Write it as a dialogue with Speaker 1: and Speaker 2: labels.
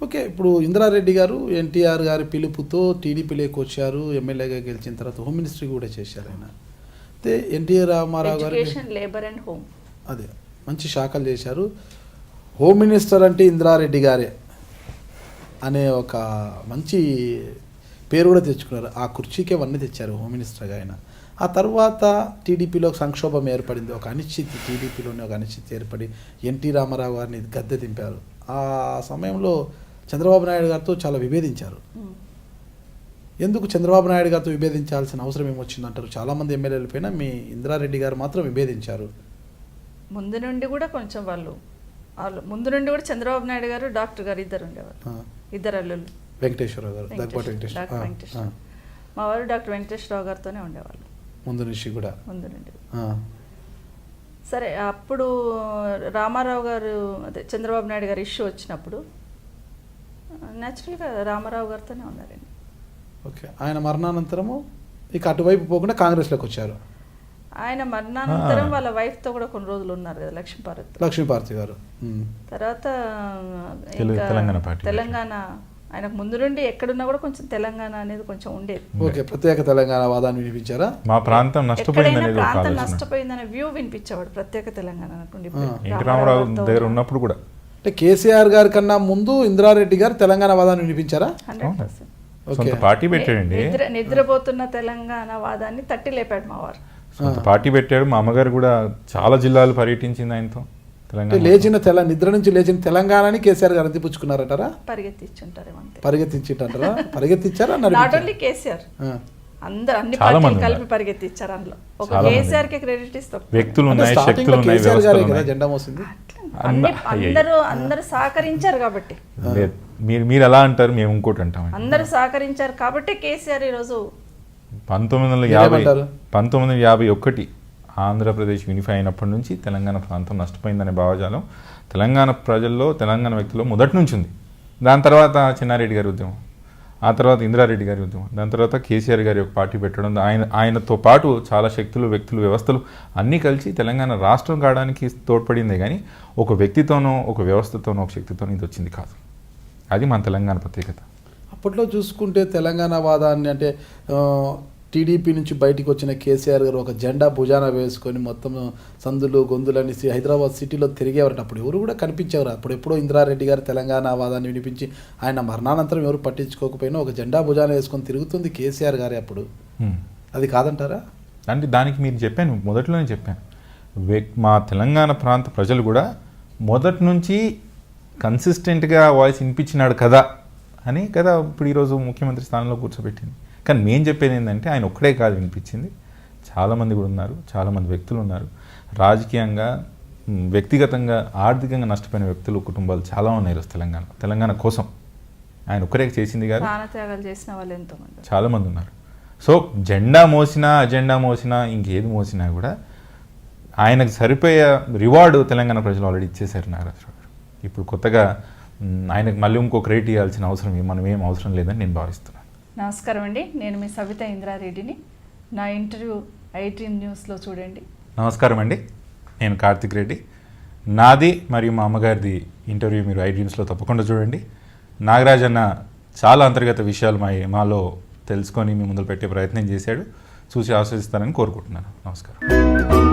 Speaker 1: Okay, ఇప్పుడు ఇంద్రారెడ్డి గారు ఎన్టీఆర్ గారి పిలుపుతో టీడీపీలోకి వచ్చారు, ఎమ్మెల్యేగా గెలిచిన తర్వాత హోమ్ మినిస్ట్రీ కూడా చేశారు ఆయన. అయితే ఎన్టీఆర్ రామారావు గారు
Speaker 2: లేబర్ అండ్ హోమ్
Speaker 1: అదే మంచి శాఖలు చేశారు. హోమ్ మినిస్టర్ అంటే ఇంద్రారెడ్డి గారే అనే ఒక మంచి పేరు కూడా తెచ్చుకున్నారు. ఆ కుర్చీకి అవన్నీ తెచ్చారు హోమ్ మినిస్టర్గా ఆయన. ఆ తర్వాత టీడీపీలో సంక్షోభం ఏర్పడింది, ఒక అనిశ్చితి, టీడీపీలోనే ఒక అనిశ్చితి ఏర్పడి ఎన్టీ రామారావు గారిని గద్దె దింపారు. ఆ సమయంలో చంద్రబాబు నాయుడు గారితో చాలా విభేదించారు. ఎందుకు చంద్రబాబు నాయుడు గారితో విభేదించాల్సిన అవసరం ఏమొచ్చిందంటారు? చాలామంది ఎమ్మెల్యేల పైన మీ ఇంద్రారెడ్డి గారు మాత్రం విభేదించారు.
Speaker 2: ముందు నుండి కూడా కొంచెం వాళ్ళు ముందు నుండి కూడా చంద్రబాబు నాయుడు గారు డాక్టర్ గారు ఇద్దరు ఉండేవారు, ఇద్దరు అల్లుళ్ళు.
Speaker 1: వెంకటేశ్వరరావు గారు, దగ్గుబాటి వెంకటేశ్వర,
Speaker 2: మా వారు డాక్టర్ వెంకటేశ్వరరావు గారితోనే ఉండేవాళ్ళు
Speaker 1: ముందు నుంచి కూడా.
Speaker 2: ముందు నుండి సరే, అప్పుడు రామారావు గారు అదే చంద్రబాబు నాయుడు గారు ఇష్యూ వచ్చినప్పుడు న్యాచురల్గా రామారావు గారితోనే ఉన్నారండి.
Speaker 1: ఓకే, ఆయన మరణానంతరము ఇక అటువైపు పోకుండా కాంగ్రెస్లోకి వచ్చారు.
Speaker 2: ఆయన మరణానంతరం వాళ్ళ వైఫ్తో కూడా కొన్ని రోజులు ఉన్నారు కదా,
Speaker 1: లక్ష్మీపార్వతి గారు.
Speaker 2: తర్వాత తెలంగాణ ఆయనకు ముందు నుండి ఎక్కడున్నా కూడా కొంచెం తెలంగాణ అనేది కొంచెం ఉండేది.
Speaker 1: ఓకే, ప్రత్యేక తెలంగాణ వాదాన్ని వినిపించారా?
Speaker 3: మా ప్రాంతం
Speaker 2: నష్టపోయిందనే వ్యూ వినిపించేవాడు ప్రత్యేక తెలంగాణ
Speaker 3: రామారావు దగ్గర ఉన్నప్పుడు కూడా.
Speaker 1: అంటే కేసీఆర్ గారి కన్నా ముందు ఇంద్రారెడ్డి గారు తెలంగాణ వాదాన్ని వినిపించారా?
Speaker 2: 100%.
Speaker 3: పార్టీ పెట్టాడండి,
Speaker 2: నిద్రపోతున్న తెలంగాణ వాదాన్ని తట్టి లేపాడు మా వారు.
Speaker 3: సొంత పార్టీ పెట్టాడు. మా అమ్మగారు కూడా చాలా జిల్లాలు పర్యటించింది ఆయనతో.
Speaker 1: నిద్ర నుంచి లేచిన తెలంగాణని కేసీఆర్ గారు అందిపుచ్చుకున్నారంటారా? పరిగెత్తించారా? పరిగెత్తించారా?
Speaker 2: నాట్ ఓన్లీ కేసీఆర్, అందరూ అన్ని పార్టీలు కలిపి పరిగెత్తించారు. అందులో ఒక కేసీఆర్ కి క్రెడిట్ ఇస్తాం.
Speaker 3: వ్యక్తులు ఉన్నాయి, శక్తులు ఉన్నాయి,
Speaker 1: జెండా మోసింది.
Speaker 2: అందరూ సహకరించారు కాబట్టి.
Speaker 3: మీరు ఎలా అంటారు, మేము ఇంకోటి అంటాం.
Speaker 2: అందరూ సహకరించారు కాబట్టి కేసీఆర్ ఈరోజు
Speaker 3: 1951 ఆంధ్రప్రదేశ్ యూనిఫై అయినప్పటి నుంచి తెలంగాణ ప్రాంతం నష్టపోయిందనే భావజాలం తెలంగాణ ప్రజల్లో, తెలంగాణ వ్యక్తుల్లో మొదటి నుంచి ఉంది. దాని తర్వాత చెన్నారెడ్డి గారి ఉద్యమం, ఆ తర్వాత ఇందిరారెడ్డి గారి ఉద్యమం, దాని తర్వాత కేసీఆర్ గారి ఒక పార్టీ పెట్టడం, ఆయనతో పాటు చాలా శక్తులు, వ్యక్తులు, వ్యవస్థలు అన్నీ కలిసి తెలంగాణ రాష్ట్రం కావడానికి తోడ్పడిందే కానీ ఒక వ్యక్తితోనో, ఒక వ్యవస్థతోనో, ఒక శక్తితోనో ఇది వచ్చింది కాదు. అది మన తెలంగాణ ప్రత్యేకత.
Speaker 1: అప్పట్లో చూసుకుంటే తెలంగాణ వాదాన్ని అంటే టీడీపీ నుంచి బయటికి వచ్చిన కేసీఆర్ గారు ఒక జెండా భుజాన వేసుకొని మొత్తం సందులు గొంతులు అనేసి హైదరాబాద్ సిటీలో తిరిగేవారు. అప్పుడు ఎవరు కూడా కనిపించేవారు. అప్పుడు ఎప్పుడో ఇంద్రారెడ్డి గారు తెలంగాణ వాదాన్ని వినిపించి ఆయన మరణానంతరం ఎవరు పట్టించుకోకపోయినా ఒక జెండా భుజాన వేసుకొని తిరుగుతుంది కేసీఆర్ గారే అప్పుడు. అది కాదంటారా?
Speaker 3: అంటే దానికి మీరు చెప్పాను, మొదట్లోనే చెప్పాను, మా తెలంగాణ ప్రాంత ప్రజలు కూడా మొదటి నుంచి కన్సిస్టెంట్గా వాయిస్ వినిపించినాడు కదా అని కదా ఇప్పుడు ఈరోజు ముఖ్యమంత్రి స్థానంలో కూర్చోబెట్టింది. కానీ మేము చెప్పేది ఏంటంటే ఆయన ఒక్కడే కాదు వినిపించింది, చాలామంది కూడా ఉన్నారు, చాలామంది వ్యక్తులు ఉన్నారు. రాజకీయంగా, వ్యక్తిగతంగా, ఆర్థికంగా నష్టపోయిన వ్యక్తులు, కుటుంబాలు చాలా ఉన్నాయి ఈరోజు తెలంగాణ కోసం. ఆయన ఒక్కడే చేసింది కాదు, చాలామంది ఉన్నారు. సో జెండా మోసినా, అజెండా మోసినా, ఇంకేది మోసినా కూడా ఆయనకు సరిపోయే రివార్డు తెలంగాణ ప్రజలు ఆల్రెడీ ఇచ్చేశారు నాగరాజరావు గారు. ఇప్పుడు కొత్తగా ఆయనకు మళ్ళీ ఇంకో క్రెడిట్ ఇవ్వాల్సిన అవసరం మనం ఏం అవసరం లేదని నేను భావిస్తున్నాను.
Speaker 2: నమస్కారం అండి, నేను మీ సవిత ఇంద్రారెడ్డిని. నా ఇంటర్వ్యూ i-Dream న్యూస్లో చూడండి.
Speaker 3: నమస్కారం అండి, నేను కార్తిక్ రెడ్డి. నాది మరియు మా అమ్మగారిది ఇంటర్వ్యూ మీరు i-Dreamsలో తప్పకుండా చూడండి. నాగరాజ్ అన్న చాలా అంతర్గత విషయాలు మాలో తెలుసుకొని మీ ముందు పెట్టే ప్రయత్నం చేశాడు. చూసి ఆస్వాదిస్తానని కోరుకుంటున్నాను. నమస్కారం.